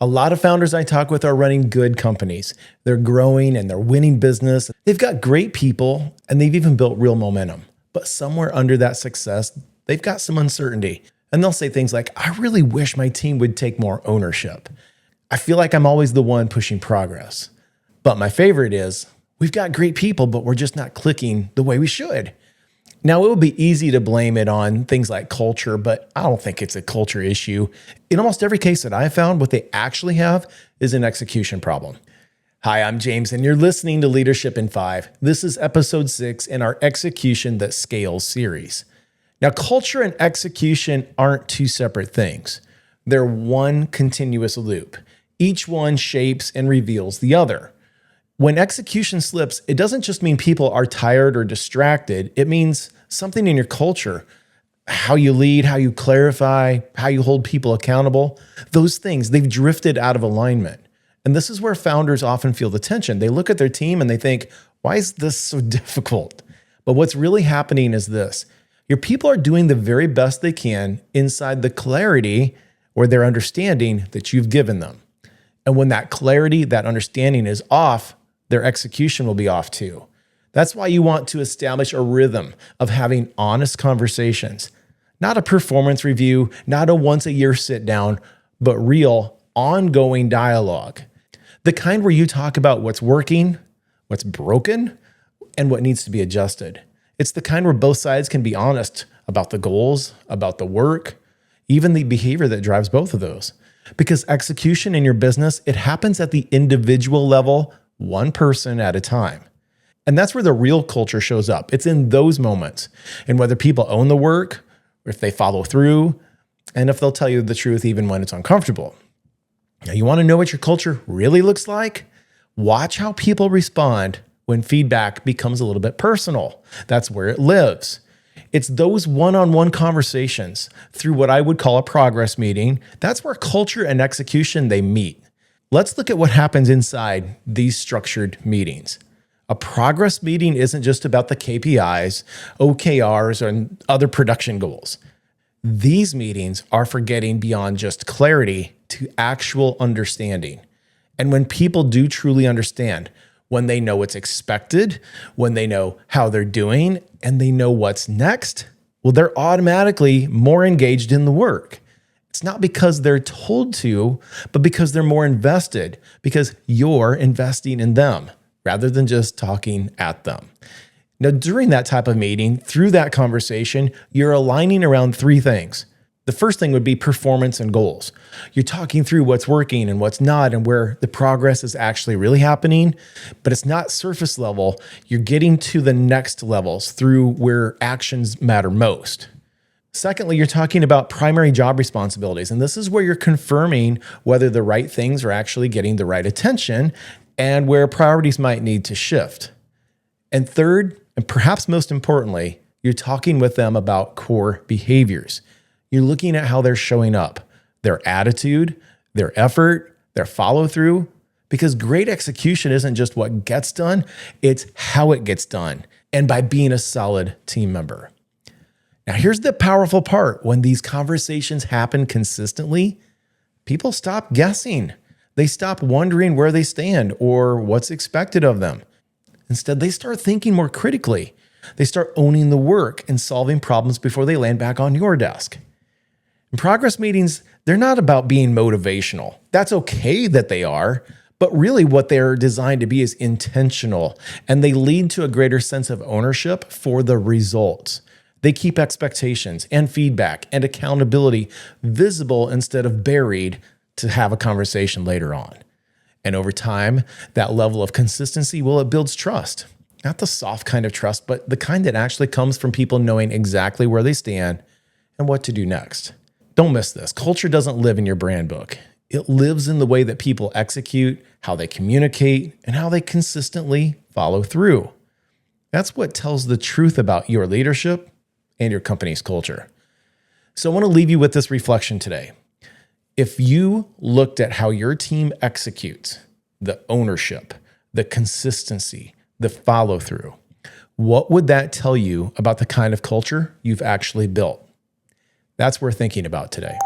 A lot of founders I talk with are running good companies. They're growing and they're winning business. They've got great people and they've even built real momentum. But somewhere under that success, they've got some uncertainty. And they'll say things like, I really wish my team would take more ownership. I feel like I'm always the one pushing progress. But my favorite is, we've got great people, but we're just not clicking the way we should. Now, it would be easy to blame it on things like culture, but I don't think it's a culture issue. In almost every case that I've found, what they actually have is an execution problem. Hi, I'm James, and you're listening to Leadership in 5. This is episode 6 in our Execution That Scales series. Now, culture and execution aren't two separate things. They're one continuous loop. Each one shapes and reveals the other. When execution slips, it doesn't just mean people are tired or distracted. It means something in your culture, how you lead, how you clarify, how you hold people accountable. Those things, they've drifted out of alignment. And this is where founders often feel the tension. They look at their team and they think, why is this so difficult? But what's really happening is this. Your people are doing the very best they can inside the clarity or their understanding that you've given them. And when that clarity, that understanding is off, their execution will be off too. That's why you want to establish a rhythm of having honest conversations, not a performance review, not a once a year sit down, but real ongoing dialogue. The kind where you talk about what's working, what's broken, and what needs to be adjusted. It's the kind where both sides can be honest about the goals, about the work, even the behavior that drives both of those. Because execution in your business, it happens at the individual level, one person at a time. And that's where the real culture shows up. It's in those moments. And whether people own the work, or if they follow through, and if they'll tell you the truth even when it's uncomfortable. Now, you want to know what your culture really looks like? Watch how people respond when feedback becomes a little bit personal. That's where it lives. It's those one-on-one conversations through what I would call a progress meeting. That's where culture and execution, they meet. Let's look at what happens inside these structured meetings. A progress meeting isn't just about the KPIs, OKRs, and other production goals. These meetings are for getting beyond just clarity to actual understanding. And when people do truly understand, when they know what's expected, when they know how they're doing, and they know what's next, well, they're automatically more engaged in the work. It's not because they're told to, but because they're more invested, because you're investing in them rather than just talking at them. Now, during that type of meeting, through that conversation, you're aligning around three things. The first thing would be performance and goals. You're talking through what's working and what's not and where the progress is actually really happening, but it's not surface level. You're getting to the next levels through where actions matter most. Secondly, you're talking about primary job responsibilities, and this is where you're confirming whether the right things are actually getting the right attention and where priorities might need to shift. And third, and perhaps most importantly, you're talking with them about core behaviors. You're looking at how they're showing up, their attitude, their effort, their follow-through, because great execution isn't just what gets done, it's how it gets done, and by being a solid team member. Now, here's the powerful part. When these conversations happen consistently, people stop guessing. They stop wondering where they stand or what's expected of them. Instead, they start thinking more critically. They start owning the work and solving problems before they land back on your desk. And progress meetings, they're not about being motivational. That's okay that they are, but really what they're designed to be is intentional, and they lead to a greater sense of ownership for the results. They keep expectations and feedback and accountability visible instead of buried to have a conversation later on. And over time, that level of consistency, well, it builds trust. Not the soft kind of trust, but the kind that actually comes from people knowing exactly where they stand and what to do next. Don't miss this. Culture doesn't live in your brand book. It lives in the way that people execute, how they communicate, and how they consistently follow through. That's what tells the truth about your leadership and your company's culture. So I want to leave you with this reflection today. If you looked at how your team executes, the ownership, the consistency, the follow-through, what would that tell you about the kind of culture you've actually built? That's worth thinking about today.